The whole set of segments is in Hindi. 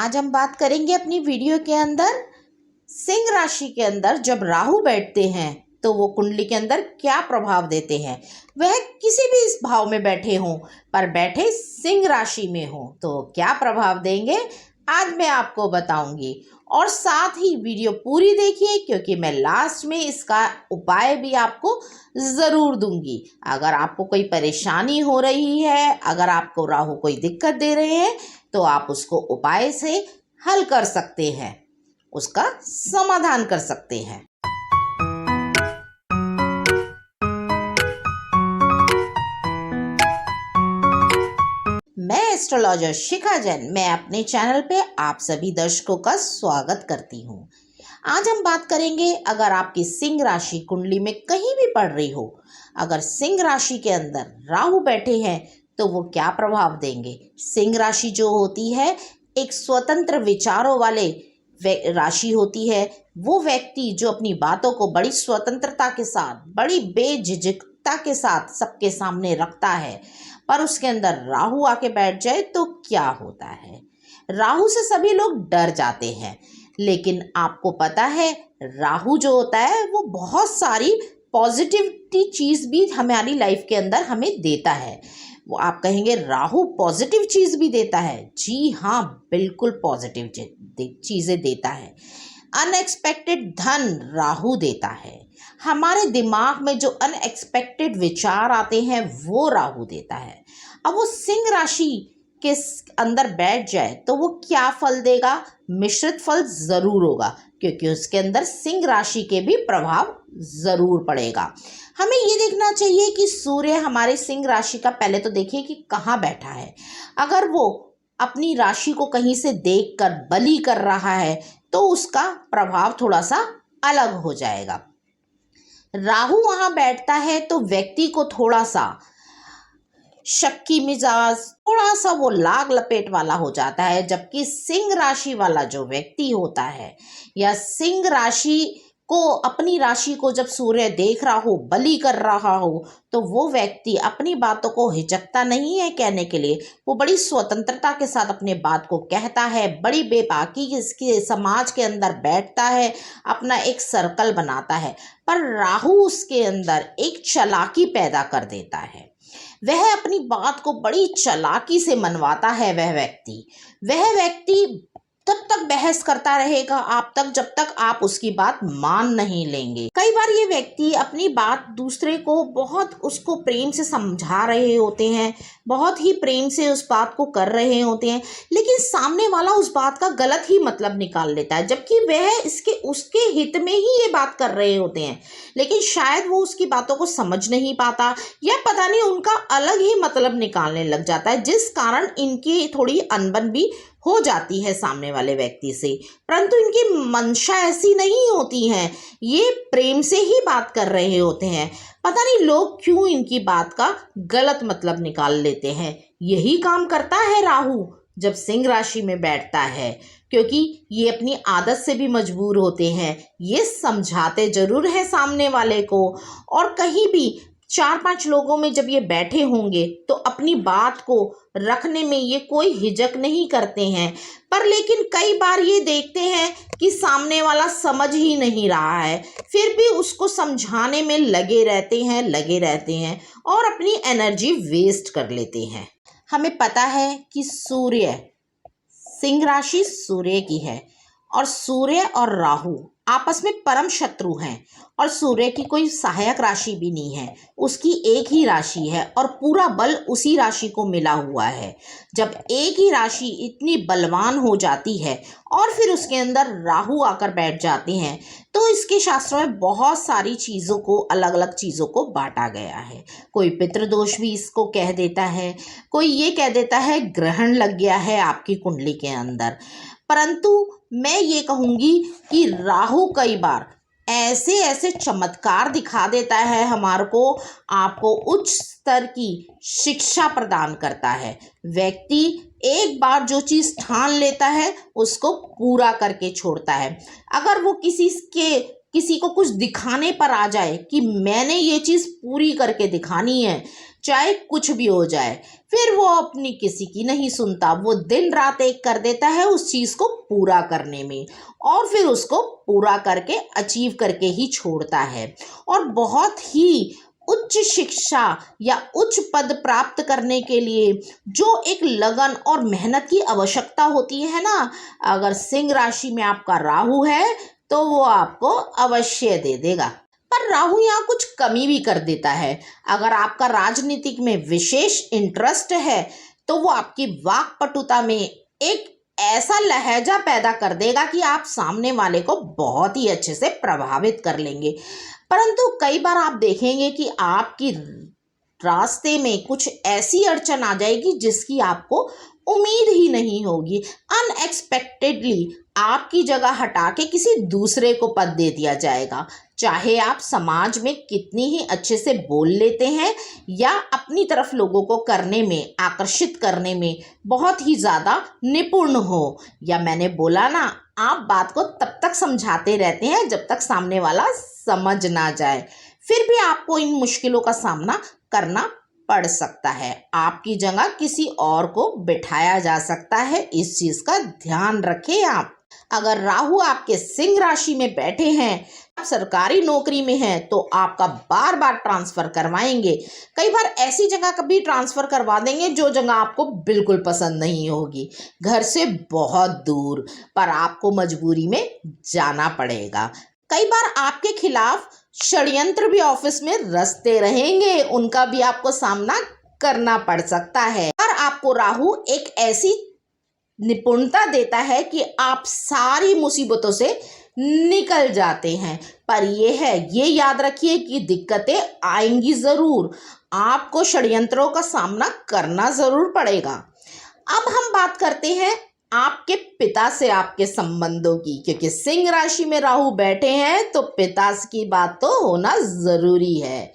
आज हम बात करेंगे अपनी वीडियो के अंदर सिंह राशि के अंदर जब राहु बैठते हैं तो वो कुंडली के अंदर क्या प्रभाव देते हैं। वह किसी भी इस भाव में बैठे हों पर बैठे सिंह राशि में हो तो क्या प्रभाव देंगे, आज मैं आपको बताऊंगी। और साथ ही वीडियो पूरी देखिए क्योंकि मैं लास्ट में इसका उपाय भी आपको ज़रूर दूंगी। अगर आपको कोई परेशानी हो रही है, अगर आपको राहु कोई दिक्कत दे रहे हैं तो आप उसको उपाय से हल कर सकते हैं, उसका समाधान कर सकते हैं। मैं एस्ट्रोलॉजर शिखा जैन, मैं अपने चैनल पे आप सभी दर्शकों का स्वागत करती हूँ। आज हम बात करेंगे, अगर आपकी सिंह राशि कुंडली में कहीं भी पड़ रही हो, अगर सिंह राशि के अंदर राहु बैठे हैं तो वो क्या प्रभाव देंगे। सिंह राशि जो होती है एक स्वतंत्र विचारों वाले राशि होती है। वो व्यक्ति जो अपनी बातों को बड़ी स्वतंत्रता के साथ, बड़ी बेझिझकता के साथ सबके सामने रखता है, पर उसके अंदर राहु आके बैठ जाए तो क्या होता है। राहु से सभी लोग डर जाते हैं, लेकिन आपको पता है राहु जो होता है वो बहुत सारी पॉजिटिविटी चीज़ भी हमारी लाइफ के अंदर हमें देता है। वो आप कहेंगे राहु पॉजिटिव चीज़ भी देता है। जी हाँ, बिल्कुल पॉजिटिव चीज़ें देता है। अनएक्सपेक्टेड धन राहु देता है। हमारे दिमाग में जो अनएक्सपेक्टेड विचार आते हैं वो राहु देता है। अब वो सिंह राशि के अंदर बैठ जाए तो वो क्या फल देगा, मिश्रित फल जरूर होगा क्योंकि उसके अंदर सिंह राशि के भी प्रभाव जरूर पड़ेगा। हमें ये देखना चाहिए कि सूर्य हमारे सिंह राशि का, पहले तो देखिए कि कहाँ बैठा है। अगर वो अपनी राशि को कहीं से देखकर बली कर रहा है तो उसका प्रभाव थोड़ा सा अलग हो जाएगा। राहु वहां बैठता है तो व्यक्ति को थोड़ा सा शक्की मिजाज, थोड़ा सा वो लाग लपेट वाला हो जाता है, जबकि सिंह राशि वाला जो व्यक्ति होता है या सिंह राशि को, अपनी राशि को जब सूर्य देख रहा हो, बली कर रहा हो, तो वो व्यक्ति अपनी बातों को हिचकता नहीं है कहने के लिए। वो बड़ी स्वतंत्रता के साथ अपने बात को कहता है, बड़ी बेबाकी इसके समाज के अंदर बैठता है, अपना एक सर्कल बनाता है। पर राहु उसके अंदर एक चालाकी पैदा कर देता है। वह अपनी बात को बड़ी चालाकी से मनवाता है। वह व्यक्ति तब तक बहस करता रहेगा आप तक जब तक आप उसकी बात मान नहीं लेंगे। कई बार ये व्यक्ति अपनी बात दूसरे को बहुत उसको प्रेम से समझा रहे होते हैं, बहुत ही प्रेम से उस बात को कर रहे होते हैं, लेकिन सामने वाला उस बात का गलत ही मतलब निकाल लेता है, जबकि वह उसके हित में ही ये बात कर रहे होते हैं, लेकिन शायद वो उसकी बातों को समझ नहीं पाता या पता नहीं उनका अलग ही मतलब निकालने लग जाता है, जिस कारण इनकी थोड़ी अनबन भी हो जाती है सामने वाले व्यक्ति से। परंतु इनकी मंशा ऐसी नहीं होती है, ये प्रेम से ही बात कर रहे होते हैं। पता नहीं लोग क्यों इनकी बात का गलत मतलब निकाल लेते हैं। यही काम करता है राहु जब सिंह राशि में बैठता है, क्योंकि ये अपनी आदत से भी मजबूर होते हैं। ये समझाते जरूर है सामने वाले को, और कहीं भी 4-5 लोगों में जब ये बैठे होंगे तो अपनी बात को रखने में ये कोई हिचक नहीं करते हैं। पर लेकिन कई बार ये देखते हैं कि सामने वाला समझ ही नहीं रहा है, फिर भी उसको समझाने में लगे रहते हैं और अपनी एनर्जी वेस्ट कर लेते हैं। हमें पता है कि सूर्य, सिंह राशि सूर्य की है और सूर्य और राहु आपस में परम शत्रु हैं, और सूर्य की कोई सहायक राशि भी नहीं है, उसकी एक ही राशि है और पूरा बल उसी राशि को मिला हुआ है। जब एक ही राशि इतनी बलवान हो जाती है और फिर उसके अंदर राहु आकर बैठ जाते हैं तो इसके शास्त्रों में बहुत सारी चीज़ों को, अलग अलग चीज़ों को बांटा गया है। कोई पितृदोष भी इसको कह देता है, कोई ये कह देता है ग्रहण लग गया है आपकी कुंडली के अंदर। परंतु मैं ये कहूँगी कि राहु कई बार ऐसे चमत्कार दिखा देता है हमारे को, आपको उच्च स्तर की शिक्षा प्रदान करता है। व्यक्ति एक बार जो चीज़ ठान लेता है उसको पूरा करके छोड़ता है। अगर वो किसी को कुछ दिखाने पर आ जाए कि मैंने ये चीज़ पूरी करके दिखानी है, चाहे कुछ भी हो जाए। फिर वो अपनी किसी की नहीं सुनता, वो दिन रात एक कर देता है उस चीज़ को पूरा करने में, और फिर उसको पूरा करके अचीव करके ही छोड़ता है। और बहुत ही उच्च शिक्षा या उच्च पद प्राप्त करने के लिए जो एक लगन और मेहनत की आवश्यकता होती है ना, अगर सिंह राशि में आपका राहु है तो वो आपको अवश्य दे देगा। पर राहु यहाँ कुछ कमी भी कर देता है। अगर आपका राजनीतिक में विशेष इंटरेस्ट है तो वो आपकी वाक्पटुता में एक ऐसा लहजा पैदा कर देगा कि आप सामने वाले को बहुत ही अच्छे से प्रभावित कर लेंगे। परंतु कई बार आप देखेंगे कि आपकी रास्ते में कुछ ऐसी अड़चन आ जाएगी जिसकी आपको उम्मीद ही नहीं होगी। अनएक्सपेक्टेडली आपकी जगह हटा के किसी दूसरे को पद दे दिया जाएगा। चाहे आप समाज में कितनी ही अच्छे से बोल लेते हैं या अपनी तरफ लोगों को करने में, आकर्षित करने में बहुत ही ज़्यादा निपुण हो, या मैंने बोला ना, आप बात को तब तक समझाते रहते हैं जब तक सामने वाला समझ ना जाए, फिर भी आपको इन मुश्किलों का सामना करना पड़ सकता है। आपकी जगह किसी और को बिठाया जा सकता है, इस चीज़ का ध्यान रखें आप। अगर राहु आपके सिंह राशि में बैठे हैं, आप सरकारी नौकरी में हैं, तो आपका बार बार ट्रांसफ़र करवाएंगे। कई बार ऐसी जगह कभी ट्रांसफ़र करवा देंगे जो जगह आपको बिल्कुल पसंद नहीं होगी, घर से बहुत दूर, पर आपको मजबूरी में जाना पड़ेगा। कई बार आपके खिलाफ षड्यंत्र भी ऑफिस में रचते रहेंगे, उनका भी आपको सामना करना पड़ सकता है। और आपको राहु एक ऐसी निपुणता देता है कि आप सारी मुसीबतों से निकल जाते हैं। पर ये याद रखिए कि दिक्कतें आएंगी ज़रूर, आपको षड्यंत्रों का सामना करना ज़रूर पड़ेगा। अब हम बात करते हैं आपके पिता से आपके संबंधों की, क्योंकि सिंह राशि में राहु बैठे हैं तो पिता की बात तो होना ज़रूरी है।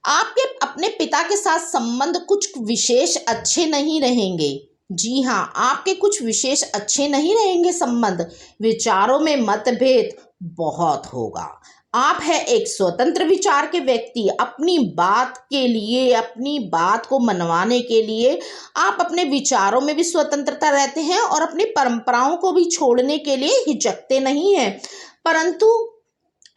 आपके अपने पिता के साथ संबंध कुछ विशेष अच्छे नहीं रहेंगे। जी हाँ, आपके कुछ विशेष अच्छे नहीं रहेंगे संबंध। विचारों में मतभेद बहुत होगा। आप है एक स्वतंत्र विचार के व्यक्ति। अपनी बात के लिए, अपनी बात को मनवाने के लिए आप अपने विचारों में भी स्वतंत्रता रहते हैं और अपनी परंपराओं को भी छोड़ने के लिए हिचकते नहीं हैं। परंतु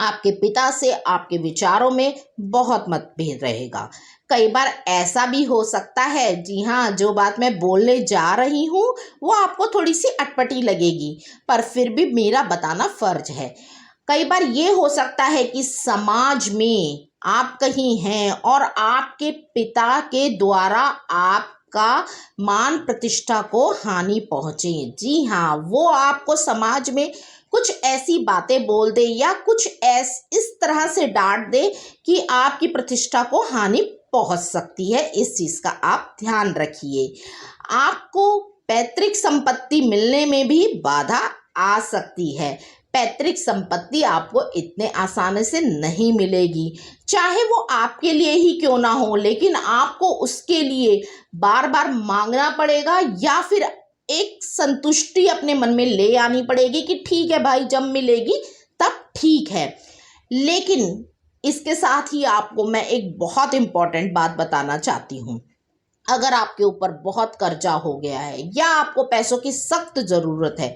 आपके पिता से आपके विचारों में बहुत मतभेद रहेगा। कई बार ऐसा भी हो सकता है, जी हाँ, जो बात मैं बोलने जा रही हूँ वो आपको थोड़ी सी अटपटी लगेगी, पर फिर भी मेरा बताना फर्ज है। कई बार ये हो सकता है कि समाज में आप कहीं हैं और आपके पिता के द्वारा आपका मान प्रतिष्ठा को हानि पहुँचे। जी हाँ, वो आपको समाज में कुछ ऐसी बातें बोल दे या कुछ इस तरह से डांट दे कि आपकी प्रतिष्ठा को हानि पहुंच सकती है। इस चीज़ का आप ध्यान रखिए। आपको पैतृक संपत्ति मिलने में भी बाधा आ सकती है। पैतृक संपत्ति आपको इतने आसानी से नहीं मिलेगी, चाहे वो आपके लिए ही क्यों ना हो, लेकिन आपको उसके लिए बार बार मांगना पड़ेगा या फिर एक संतुष्टि अपने मन में ले आनी पड़ेगी कि ठीक है भाई, जब मिलेगी तब ठीक है। लेकिन इसके साथ ही आपको मैं एक बहुत इम्पॉर्टेंट बात बताना चाहती हूँ। अगर आपके ऊपर बहुत कर्जा हो गया है या आपको पैसों की सख्त ज़रूरत है,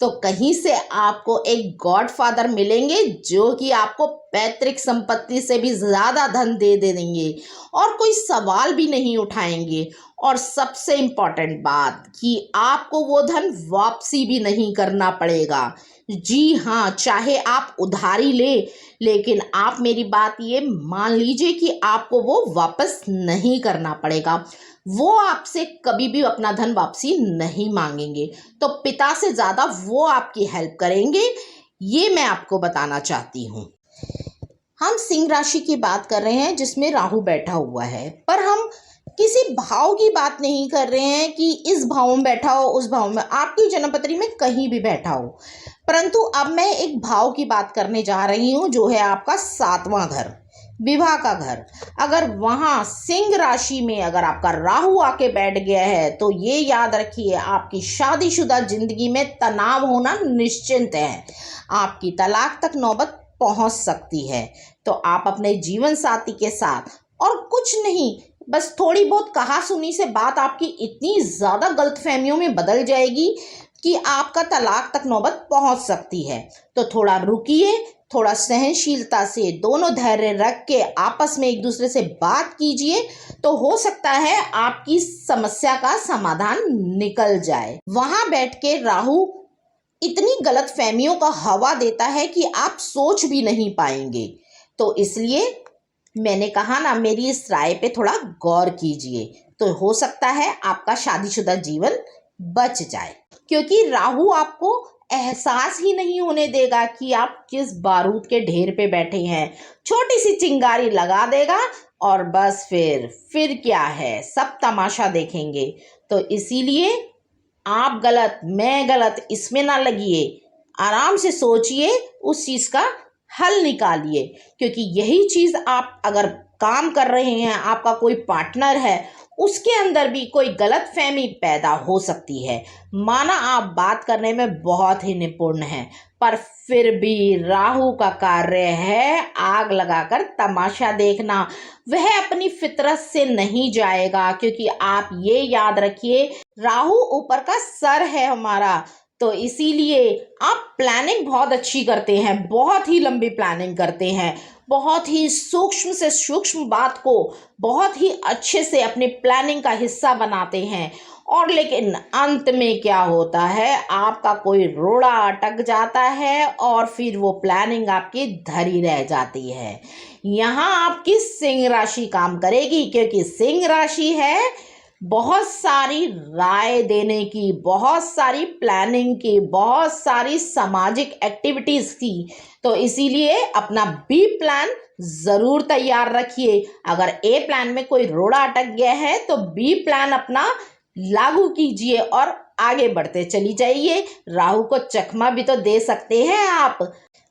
तो कहीं से आपको एक गॉडफादर मिलेंगे जो कि आपको पैतृक संपत्ति से भी ज़्यादा धन दे देंगे और कोई सवाल भी नहीं उठाएंगे। और सबसे इम्पॉर्टेंट बात कि आपको वो धन वापसी भी नहीं करना पड़ेगा। जी हाँ, चाहे आप उधारी लेकिन आप मेरी बात ये मान लीजिए कि आपको वो वापस नहीं करना पड़ेगा। वो आपसे कभी भी अपना धन वापसी नहीं मांगेंगे, तो पिता से ज़्यादा वो आपकी हेल्प करेंगे, ये मैं आपको बताना चाहती हूँ। हम सिंह राशि की बात कर रहे हैं जिसमें राहु बैठा हुआ है, पर हम किसी भाव की बात नहीं कर रहे हैं कि इस भाव में बैठा हो, उस भाव में, आपकी जन्मपत्री में कहीं भी बैठा हो। परंतु अब मैं एक भाव की बात करने जा रही हूँ जो है आपका 7वां घर, विवाह का घर। अगर वहाँ सिंह राशि में अगर आपका राहु आके बैठ गया है तो ये याद रखिए, आपकी शादीशुदा जिंदगी में तनाव होना निश्चिंत है। आपकी तलाक तक नौबत पहुँच सकती है। तो आप अपने जीवन साथी के साथ और कुछ नहीं, बस थोड़ी बहुत कहा सुनी से बात आपकी इतनी ज़्यादा गलतफहमियों में बदल जाएगी कि आपका तलाक तक नौबत पहुंच सकती है। तो थोड़ा रुकिए, थोड़ा सहनशीलता से दोनों धैर्य रख के आपस में एक दूसरे से बात कीजिए, तो हो सकता है आपकी समस्या का समाधान निकल जाए। वहां बैठ के राहु इतनी गलतफहमियों का हवा देता है कि आप सोच भी नहीं पाएंगे। तो इसलिए मैंने कहा ना, मेरी इस राय पे थोड़ा गौर कीजिए, तो हो सकता है आपका शादीशुदा जीवन बच जाए। क्योंकि राहु आपको एहसास ही नहीं होने देगा कि आप किस बारूद के ढेर पे बैठे हैं। छोटी सी चिंगारी लगा देगा और बस फिर क्या है, सब तमाशा देखेंगे। तो इसीलिए आप गलत, मैं गलत, इसमें ना लगिए। आराम से सोचिए, उस चीज़ का हल निकालिए। क्योंकि यही चीज़ आप अगर काम कर रहे हैं, आपका कोई पार्टनर है, उसके अंदर भी कोई गलतफहमी पैदा हो सकती है। माना आप बात करने में बहुत ही निपुण हैं, पर फिर भी राहु का कार्य है आग लगाकर तमाशा देखना। वह अपनी फितरत से नहीं जाएगा, क्योंकि आप ये याद रखिए, राहु ऊपर का सर है हमारा। तो इसीलिए आप प्लानिंग बहुत अच्छी करते हैं, बहुत ही लंबी प्लानिंग करते हैं, बहुत ही सूक्ष्म से सूक्ष्म बात को बहुत ही अच्छे से अपनी प्लानिंग का हिस्सा बनाते हैं। और लेकिन अंत में क्या होता है, आपका कोई रोड़ा अटक जाता है और फिर वो प्लानिंग आपकी धरी रह जाती है। यहाँ आपकी सिंह राशि काम करेगी, क्योंकि सिंह राशि है बहुत सारी राय देने की, बहुत सारी प्लानिंग की, बहुत सारी सामाजिक एक्टिविटीज़ की। तो इसीलिए अपना बी प्लान ज़रूर तैयार रखिए। अगर ए प्लान में कोई रोड़ा अटक गया है तो बी प्लान अपना लागू कीजिए और आगे बढ़ते चली जाइए। राहु को चकमा भी तो दे सकते हैं आप,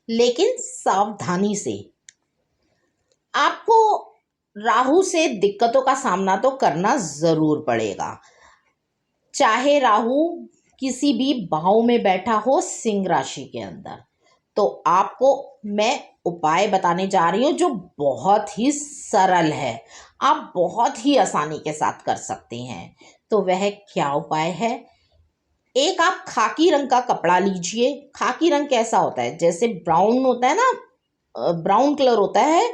लेकिन सावधानी से। आपको राहु से दिक्कतों का सामना तो करना ज़रूर पड़ेगा, चाहे राहु किसी भी भाव में बैठा हो सिंह राशि के अंदर। तो आपको मैं उपाय बताने जा रही हूँ जो बहुत ही सरल है, आप बहुत ही आसानी के साथ कर सकते हैं। तो वह क्या उपाय है? एक आप खाकी रंग का कपड़ा लीजिए। खाकी रंग कैसा होता है? जैसे ब्राउन होता है ना, ब्राउन कलर होता है,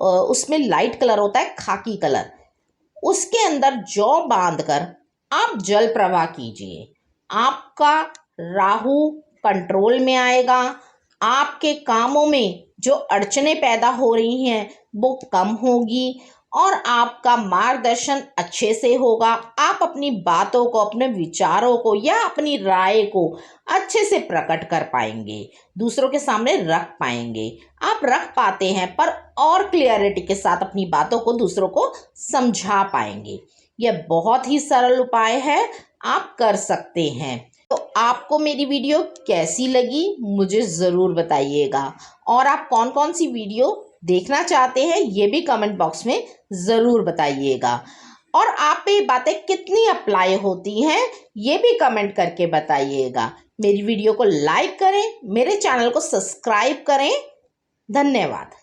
उसमें लाइट कलर होता है खाकी कलर। उसके अंदर जौ बांधकर आप जल प्रवाह कीजिए। आपका राहु कंट्रोल में आएगा, आपके कामों में जो अड़चने पैदा हो रही हैं वो कम होगी और आपका मार्गदर्शन अच्छे से होगा। आप अपनी बातों को, अपने विचारों को या अपनी राय को अच्छे से प्रकट कर पाएंगे, दूसरों के सामने रख पाएंगे। आप रख पाते हैं, पर और क्लियरिटी के साथ अपनी बातों को दूसरों को समझा पाएंगे। यह बहुत ही सरल उपाय है, आप कर सकते हैं। तो आपको मेरी वीडियो कैसी लगी मुझे ज़रूर बताइएगा, और आप कौन कौन सी वीडियो देखना चाहते हैं ये भी कमेंट बॉक्स में ज़रूर बताइएगा। और आप पे ये बातें कितनी अप्लाई होती हैं ये भी कमेंट करके बताइएगा। मेरी वीडियो को लाइक करें, मेरे चैनल को सब्सक्राइब करें। धन्यवाद।